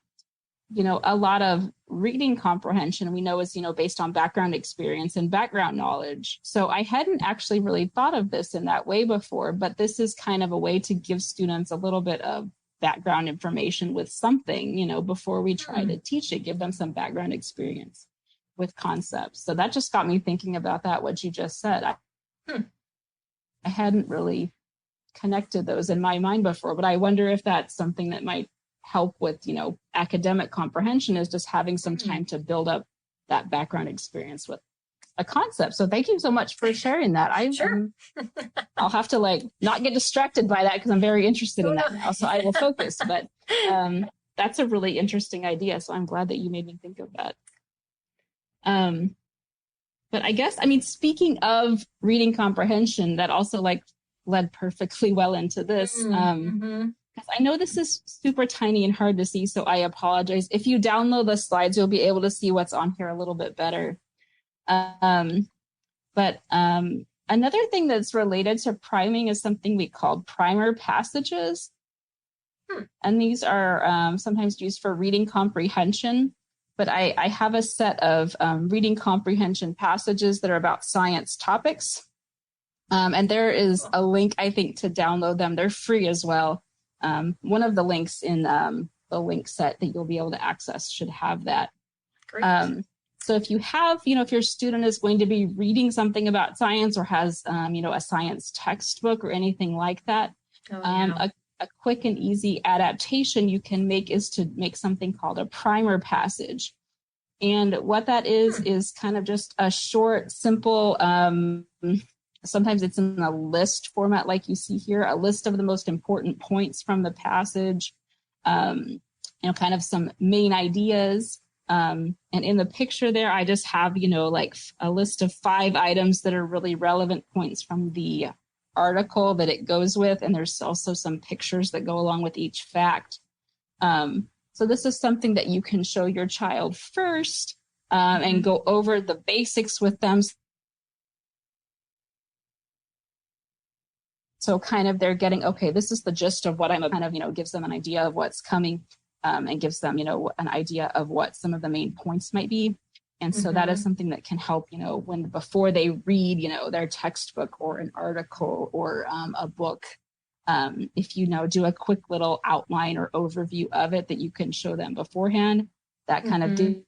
S2: lot of reading comprehension we know is, based on background experience and background knowledge. So I hadn't actually really thought of this in that way before, but this is kind of a way to give students a little bit of background information with something, before we try to teach it, give them some background experience with concepts. So that just got me thinking about that, what you just said. I hadn't really connected those in my mind before, but I wonder if that's something that might help with, academic comprehension, is just having some time to build up that background experience with a concept. So thank you so much for sharing that. I'll have to not get distracted by that, because I'm very interested in that now. So I will focus, but that's a really interesting idea. So I'm glad that you made me think of that. But I guess, speaking of reading comprehension, that also led perfectly well into this. Because I know this is super tiny and hard to see, so I apologize. If you download the slides, you'll be able to see what's on here a little bit better. But another thing that's related to priming is something we call primer passages. And these are sometimes used for reading comprehension. But I have a set of reading comprehension passages that are about science topics. And there is a link, I think, to download them. They're free as well. One of the links in the link set that you'll be able to access should have that.
S1: Great.
S2: So if you have, if your student is going to be reading something about science, or has, a science textbook or anything like that, a quick and easy adaptation you can make is to make something called a primer passage. And what that is kind of just a short, simple, sometimes it's in a list format, like you see here, a list of the most important points from the passage, kind of some main ideas. And in the picture there, I just have, a list of 5 items that are really relevant points from the article that it goes with. And there's also some pictures that go along with each fact. So this is something that you can show your child first, and go over the basics with them. So kind of they're getting, okay, this is the gist of what I'm kind of, gives them an idea of what's coming, and gives them, an idea of what some of the main points might be. And so that is something that can help, before they read, their textbook or an article or a book, if do a quick little outline or overview of it that you can show them beforehand, that kind of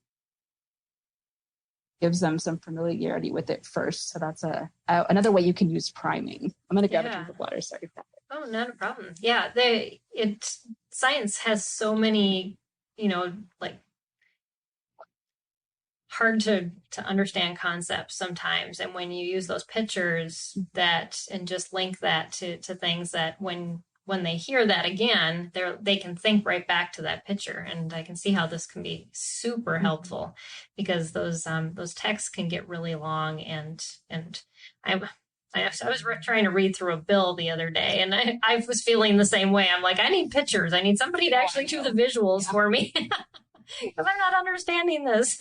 S2: gives them some familiarity with it first. So that's another way you can use priming. I'm going to grab a drink of water. Sorry.
S1: Oh, not a problem. Yeah, science has so many, hard to understand concepts sometimes. And when you use those pictures and just link that to things that when when they hear that again, they can think right back to that picture. And I can see how this can be super helpful, because those texts can get really long. And I was trying to read through a bill the other day, and I was feeling the same way. I'm like, I need pictures. I need somebody to actually do the visuals for me, because I'm not understanding this.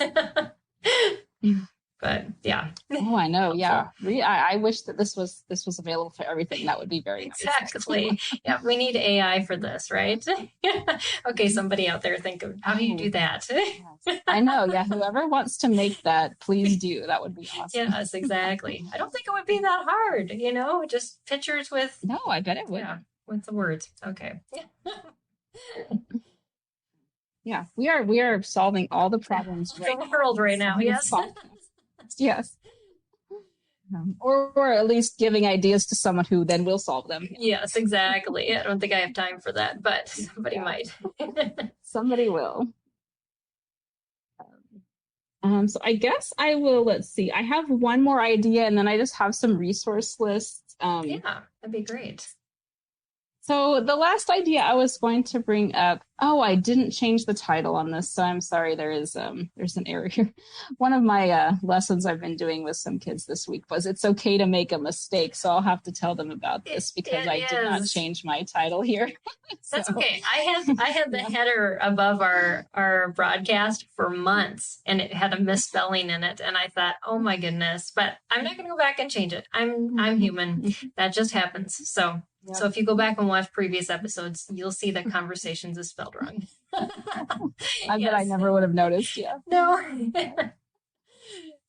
S1: But yeah.
S2: Oh, I know. Yeah. I wish that this was available for everything. That would be very nice.
S1: Exactly. Yeah, we need AI for this, right? Okay, somebody out there think of how do you do that?
S2: Yes. I know. Yeah, whoever wants to make that, please do. That would be awesome.
S1: Yes, exactly. I don't think it would be that hard, just pictures with.
S2: No, I bet it would.
S1: Yeah, with the words. Okay.
S2: Yeah, we are solving all the problems
S1: right the world right now. Yes.
S2: Yes. Or at least giving ideas to someone who then will solve them.
S1: Yes, exactly. I don't think I have time for that, but somebody might.
S2: Somebody will. So I guess I will, let's see. I have one more idea, and then I just have some resource lists.
S1: Yeah, that'd be great.
S2: So the last idea I was going to bring up, I didn't change the title on this, so I'm sorry. There's an error here. One of my lessons I've been doing with some kids this week was it's okay to make a mistake. So I'll have to tell them about this because I did not change my title here.
S1: That's okay. I had the header above our broadcast for months, and it had a misspelling in it, and I thought, oh my goodness! But I'm not going to go back and change it. I'm human. That just happens. So. Yep. So if you go back and watch previous episodes, you'll see that Conversations is spelled wrong.
S2: I bet I never would have noticed. Yeah.
S1: No.
S2: So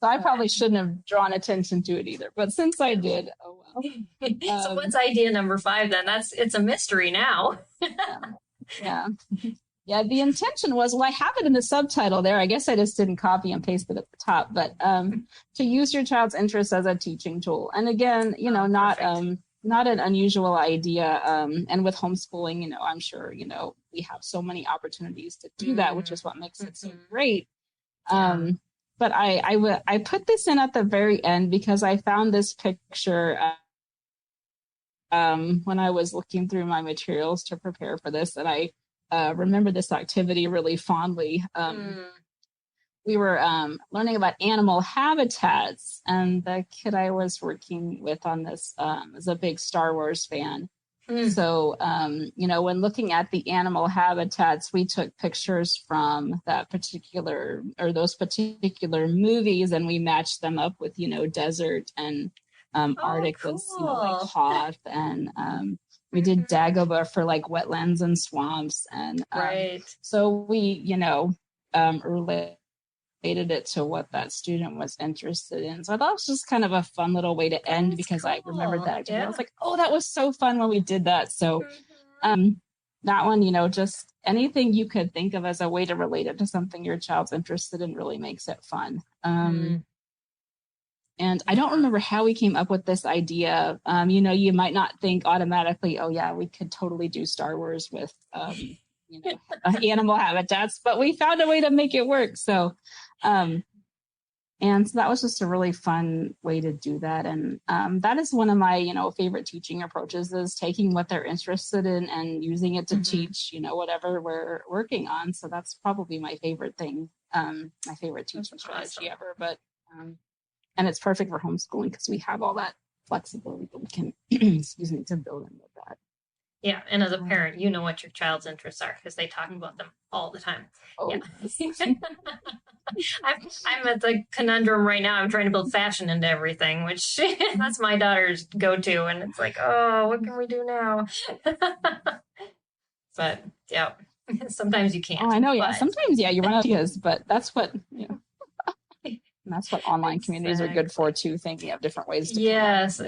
S2: I probably shouldn't have drawn attention to it either. But since I did, oh well.
S1: So what's idea number 5 then? It's a mystery now.
S2: Yeah. Yeah, the intention was, I have it in the subtitle there. I guess I just didn't copy and paste it at the top. But to use your child's interest as a teaching tool. And again, not an unusual idea. And with homeschooling, I'm sure, we have so many opportunities to do that, which is what makes it so great. But I put this in at the very end because I found this picture when I was looking through my materials to prepare for this. And I remember this activity really fondly. We were learning about animal habitats, and the kid I was working with on this is a big Star Wars fan. So, when looking at the animal habitats, we took pictures from those particular movies, and we matched them up with, desert and Arctic
S1: cool.
S2: was, like Hoth, and we did Dagobah for like wetlands and swamps. And
S1: right.
S2: So we, related it to what that student was interested in. So I thought it was just kind of a fun little way to end. That's because cool. I remembered that. Yeah. I was like, that was so fun when we did that. So that one, just anything you could think of as a way to relate it to something your child's interested in really makes it fun. And I don't remember how we came up with this idea. You might not think automatically, we could totally do Star Wars with, animal habitats, but we found a way to make it work. So, and so that was just a really fun way to do that. And that is one of my, favorite teaching approaches, is taking what they're interested in and using it to teach, whatever we're working on. So that's probably my favorite thing, my favorite teaching strategy ever. But, and it's perfect for homeschooling because we have all that flexibility that we can, to build in with that.
S1: Yeah, and as a parent, you know what your child's interests are because they talk about them all the time. Yeah. I'm at the conundrum right now. I'm trying to build fashion into everything, which that's my daughter's go-to. And it's like, what can we do now? But yeah, sometimes you can't.
S2: I know. Yeah, sometimes you run out of ideas, but that's what And that's what online communities are good for too, thinking of different ways to
S1: get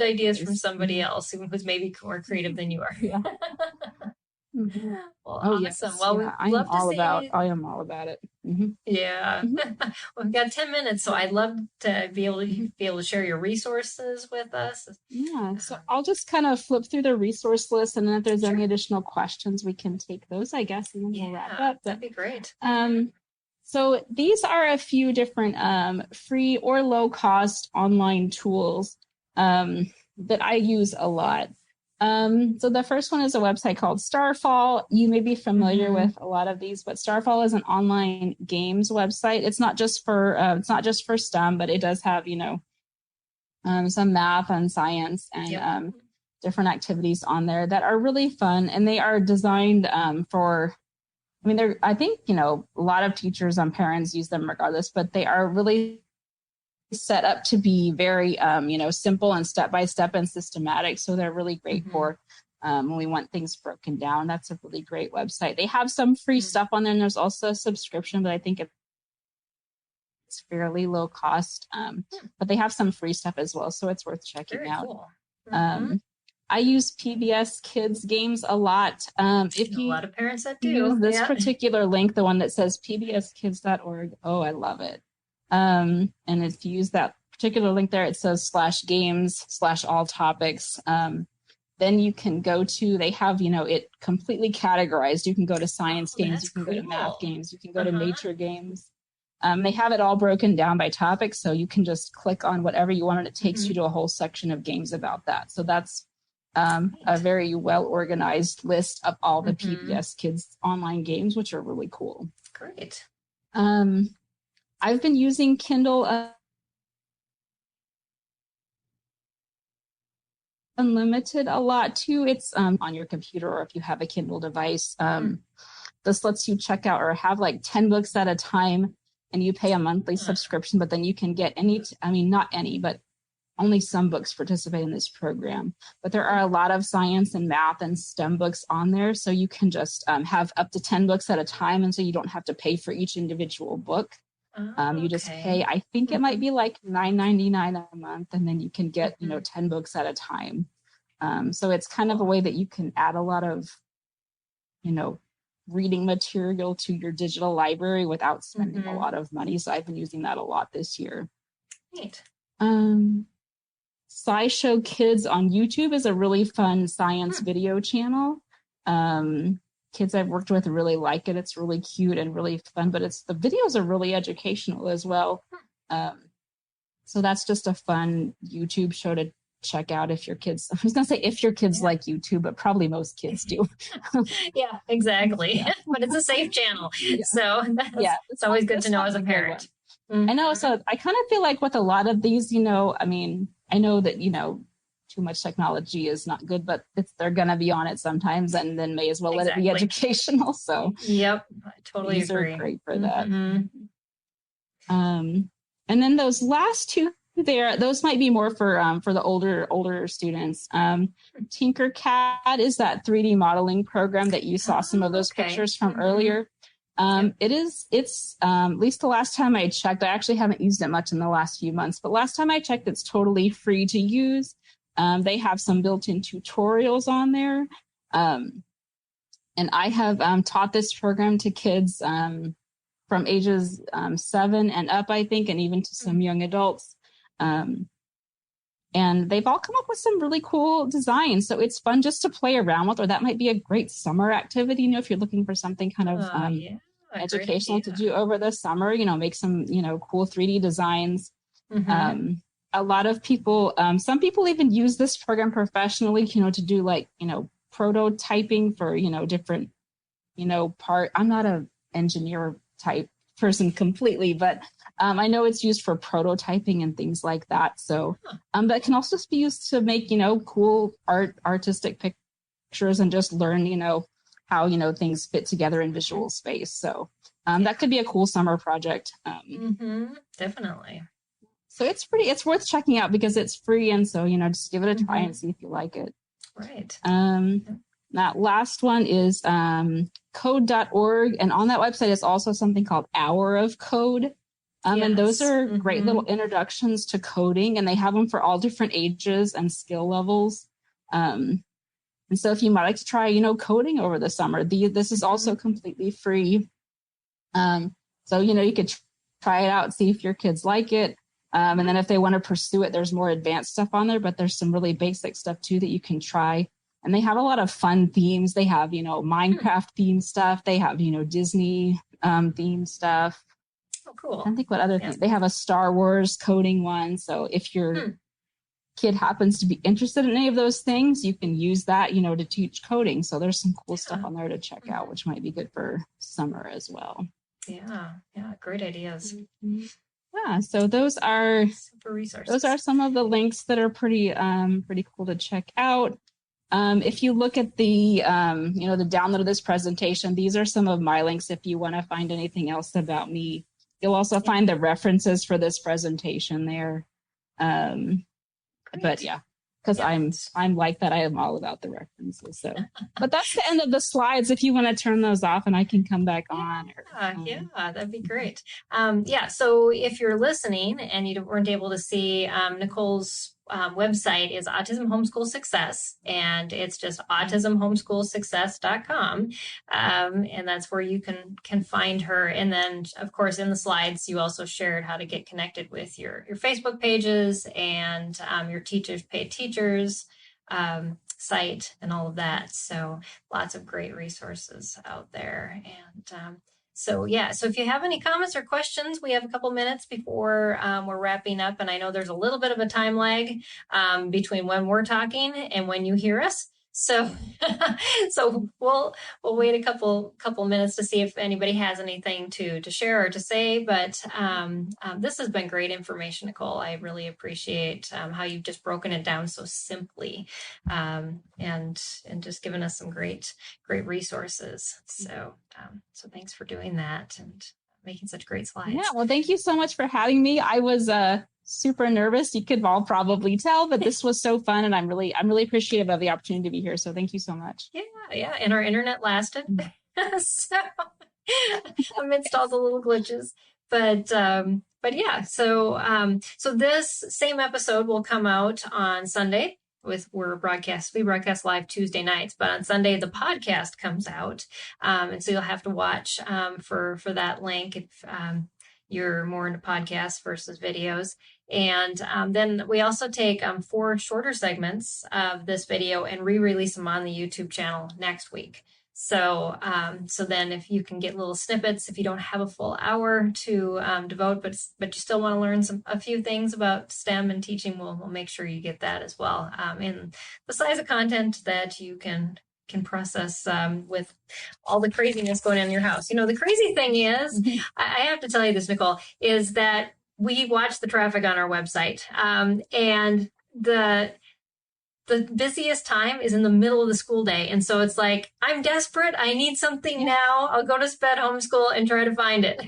S1: ideas from somebody else who's maybe more creative than you are.
S2: Yeah.
S1: Well, awesome. Yes. Well,
S2: I am all about it.
S1: Yeah. Well, we've got 10 minutes, so I'd love to be able to share your resources with us.
S2: Yeah. So I'll just kind of flip through the resource list, and then if there's any additional questions, we can take those, I guess, and then we'll wrap up.
S1: That'd be great.
S2: So these are a few different free or low cost online tools that I use a lot. So the first one is a website called Starfall. You may be familiar with a lot of these, but Starfall is an online games website. It's not just for STEM, but it does have, some math and science and different activities on there that are really fun, and they are designed I think, a lot of teachers and parents use them regardless, but they are really set up to be very, simple and step-by-step and systematic. So they're really great for when we want things broken down. That's a really great website. They have some free stuff on there, and there's also a subscription, but I think it's fairly low cost. But they have some free stuff as well, so it's worth checking out. Cool. I use PBS Kids Games a lot. If you
S1: a lot of parents that do
S2: use this particular link, the one that says pbskids.org, oh, I love it. And if you use that particular link there, it says /games/all topics. Then you can go to, they have, it completely categorized. You can go to science games, you can go to math games, you can go to nature games. They have it all broken down by topic, so you can just click on whatever you want, and it takes you to a whole section of games about that. So that's a very well-organized list of all the PBS Kids online games, which are really cool.
S1: Great.
S2: I've been using Kindle Unlimited a lot too. It's on your computer, or if you have a Kindle device. This lets you check out or have like 10 books at a time, and you pay a monthly subscription, but then you can get not any, but only some books participate in this program. But there are a lot of science and math and STEM books on there, so you can just have up to 10 books at a time, and so you don't have to pay for each individual book. You just pay, I think it might be like $9.99 a month, and then you can get 10 books at a time. So it's kind of a way that you can add a lot of reading material to your digital library without spending a lot of money. So I've been using that a lot this year.
S1: Neat.
S2: SciShow Kids on YouTube is a really fun science video channel. Kids I've worked with really like it. It's really cute and really fun, but the videos are really educational as well. So that's just a fun YouTube show to check out if your kids, I was going to say if your kids like YouTube, but probably most kids do.
S1: Yeah, exactly. But it's a safe channel. So it's always good to know as a parent.
S2: I know. So I kind of feel like with a lot of these, I know that, too much technology is not good, but they're going to be on it sometimes, and then may as well let it be educational. So
S1: I totally
S2: these
S1: agree.
S2: are great for that. And then those last two there, those might be more for the older students. Tinkercad is that 3D modeling program that you saw some of those pictures from earlier. It's at least the last time I checked, I actually haven't used it much in the last few months, but last time I checked, it's totally free to use. They have some built-in tutorials on there. And I have taught this program to kids from ages 7 and up, I think, and even to some young adults. And they've all come up with some really cool designs. So it's fun just to play around with, or that might be a great summer activity, if you're looking for something kind of educational to do over the summer, make some, cool 3D designs. A lot of people, some people even use this program professionally, to do like, prototyping for, different, I'm not an engineer type person completely, but I know it's used for prototyping and things like that. So, but it can also be used to make, cool artistic pictures and just learn, how, things fit together in visual space. So that could be a cool summer project.
S1: Definitely.
S2: So it's worth checking out because it's free. And so, just give it a try and see if you like it.
S1: Right.
S2: That last one is code.org. And on that website is also something called Hour of Code. And those are great little introductions to coding, and they have them for all different ages and skill levels. And so if you might like to try, coding over the summer, this is also completely free. So, you could try it out, see if your kids like it. And then if they want to pursue it, there's more advanced stuff on there, but there's some really basic stuff too that you can try. And they have a lot of fun themes. They have, Minecraft themed stuff. They have, Disney themed stuff.
S1: Oh, cool.
S2: I think what other things. They have a Star Wars coding one. So if your kid happens to be interested in any of those things, you can use that, to teach coding. So there's some cool stuff on there to check out, which might be good for summer as well.
S1: Yeah. Great ideas.
S2: Yeah. So those are
S1: super resources.
S2: Those are some of the links that are pretty cool to check out. If you look at the the download of this presentation, these are some of my links if you want to find anything else about me. You'll also find the references for this presentation there. But yeah, because I'm like that. I am all about the references. So, but that's the end of the slides. If you want to turn those off, and I can come back on.
S1: That'd be great. So if you're listening and you weren't able to see, Nicole's website is Autism Homeschool Success, and it's just autismhomeschoolsuccess.com. And that's where you can find her. And then, of course, in the slides, you also shared how to get connected with your Facebook pages and your Teachers Pay Teachers site and all of that. So lots of great resources out there. And so if you have any comments or questions, we have a couple minutes before we're wrapping up. And I know there's a little bit of a time lag between when we're talking and when you hear us. So we'll wait a couple minutes to see if anybody has anything to share or to say. But this has been great information, Nicole. I really appreciate how you've just broken it down so simply, and just given us some great resources. So thanks for doing that and making such great slides.
S2: Yeah, well, thank you so much for having me. I was super nervous. You could all probably tell, but this was so fun, and I'm really appreciative of the opportunity to be here. So thank you so much.
S1: Yeah, and our internet lasted, so amidst all the little glitches. But yeah, so this same episode will come out on Sunday. We broadcast live Tuesday nights, but on Sunday the podcast comes out, and so you'll have to watch for that link if you're more into podcasts versus videos. And then we also take 4 shorter segments of this video and re-release them on the YouTube channel next week. So then if you can get little snippets, if you don't have a full hour to devote, but you still want to learn a few things about STEM and teaching, we'll make sure you get that as well, in the size of content that you can process with all the craziness going on in your house. The crazy thing is, I have to tell you this, Nicole, is that we watch the traffic on our website, and the busiest time is in the middle of the school day. And so it's like, I'm desperate. I need something now. I'll go to Sped Homeschool and try to find it.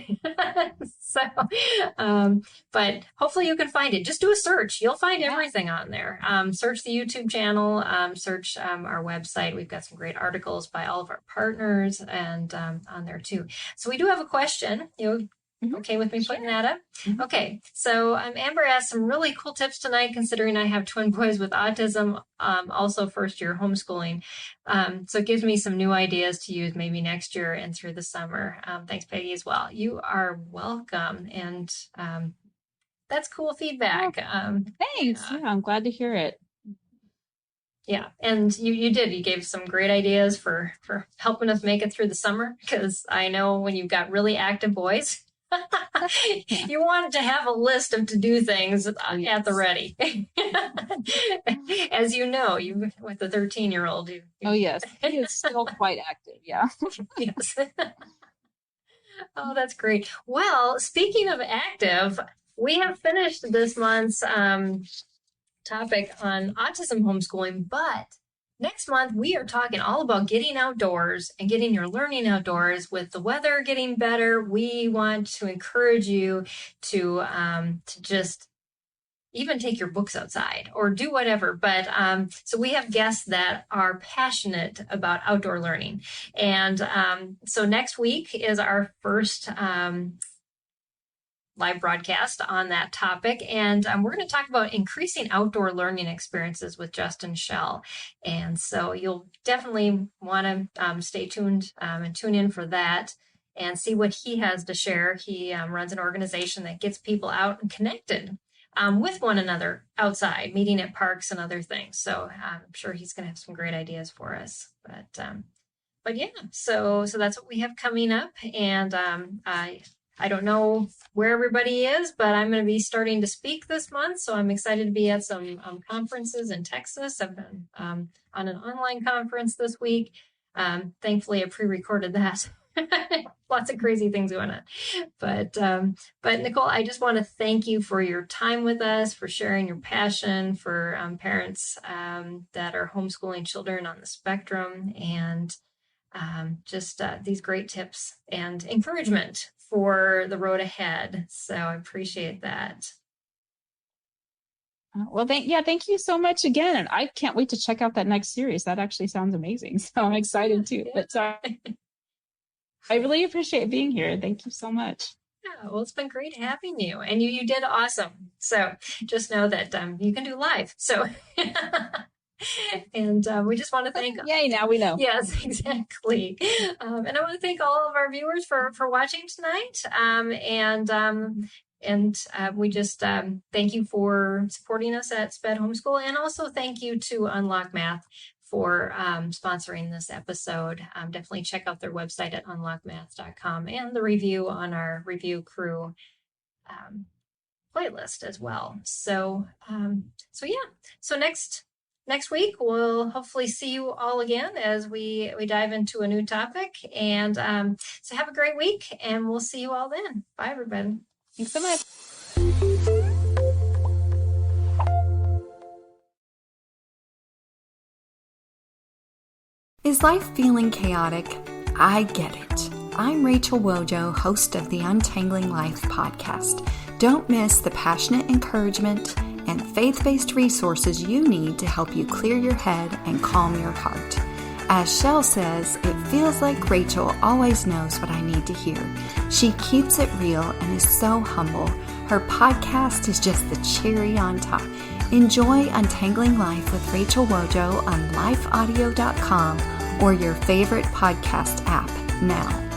S1: But hopefully you can find it. Just do a search. You'll find everything on there. Search the YouTube channel, search our website. We've got some great articles by all of our partners and on there too. So we do have a question. Okay with me putting that up? Okay, so Amber asked some really cool tips tonight, considering I have twin boys with autism, also first-year homeschooling. So it gives me some new ideas to use maybe next year and through the summer. Thanks, Peggy, as well. You are welcome, and that's cool feedback.
S2: Thanks. Yeah, I'm glad to hear it.
S1: Yeah, and you gave some great ideas for helping us make it through the summer, because I know when you've got really active boys, you want to have a list of to-do things at the ready. As you know, you with the 13-year-old.
S2: Oh, yes. He is still quite active, yeah.
S1: Yes. Oh, that's great. Well, speaking of active, we have finished this month's topic on autism homeschooling, but next month, we are talking all about getting outdoors and getting your learning outdoors. With the weather getting better, we want to encourage you to just even take your books outside or do whatever. But so we have guests that are passionate about outdoor learning. And so next week is our first live broadcast on that topic. And we're going to talk about increasing outdoor learning experiences with Justin Schell. And so you'll definitely want to stay tuned and tune in for that and see what he has to share. He runs an organization that gets people out and connected with one another outside, meeting at parks and other things. So I'm sure he's going to have some great ideas for us. But yeah, so that's what we have coming up. And I don't know where everybody is, but I'm going to be starting to speak this month. So I'm excited to be at some conferences in Texas. I've been on an online conference this week. Thankfully, I pre-recorded that. Lots of crazy things going on. But Nicole, I just want to thank you for your time with us, for sharing your passion for parents that are homeschooling children on the spectrum, and just these great tips and encouragement for the road ahead. So I appreciate that.
S2: Well, thank you so much again. And I can't wait to check out that next series. That actually sounds amazing. So I'm excited too. Yeah. But I really appreciate being here. Thank you so much.
S1: Yeah, well, it's been great having you, and you did awesome. So just know that you can do live. So and we just want to thank.
S2: Yay! Now we know.
S1: Yes, exactly. And I want to thank all of our viewers for watching tonight. And we just thank you for supporting us at Sped Homeschool, and also thank you to Unlock Math for sponsoring this episode. Definitely check out their website at unlockmath.com and the review on our Review Crew playlist as well. So yeah. So next week we'll hopefully see you all again as we dive into a new topic. And so have a great week, and we'll see you all then. Bye, everybody.
S2: Thanks so much.
S3: Is life feeling chaotic? I get it. I'm Rachel Wojo, host of the Untangling Life podcast. Don't miss the passionate encouragement and faith-based resources you need to help you clear your head and calm your heart. As Shell says, it feels like Rachel always knows what I need to hear. She keeps it real and is so humble. Her podcast is just the cherry on top. Enjoy Untangling Life with Rachel Wojo on lifeaudio.com or your favorite podcast app now.